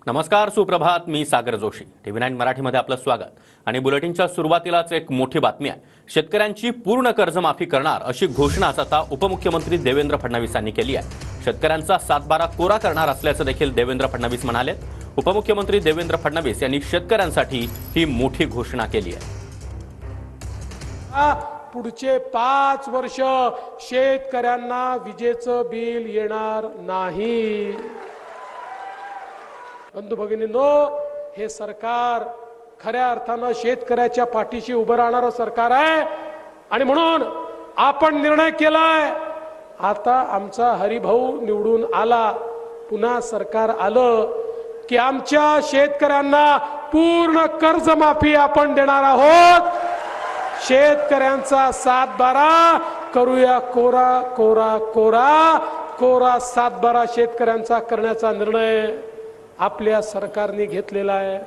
नमस्कार, सुप्रभात. मी सागर जोशी. TV9 मराठीमध्ये आपलं स्वागत. आणि बुलेटिनच्या सुरुवातीलाच एक मोठी बातमी आहे. शेतकऱ्यांची पूर्ण कर्जमाफी करणार अशी घोषणा आता उपमुख्यमंत्री देवेंद्र फडणवीस यांनी केली आहे. शेतकऱ्यांचा 7/12 कोरा करणार असल्याचं देखील देवेंद्र फडणवीस म्हणाले. उपमुख्यमंत्री देवेंद्र फडणवीस यांनी शेतकऱ्यांसाठी ही मोठी घोषणा केली आहे. पुढचे 5 वर्ष शेतकऱ्यांना विजेचं बिल येणार नाही. बंधू भगिनींनो, हे सरकार खऱ्या अर्थानं शेतकऱ्याच्या पाठीशी उभं राहणारं सरकार आहे. आणि म्हणून आपण निर्णय केलाय, आता आमचा हरिभाऊ निवडून आला, पुन्हा सरकार आलं की आमच्या शेतकऱ्यांना पूर्ण कर्जमाफी आपण देणार आहोत. शेतकऱ्यांचा 7/12 करूया कोरा कोरा कोरा कोरा. 7/12 शेतकऱ्यांचा करण्याचा निर्णय आपल्या सरकारने घेतलेला आहे.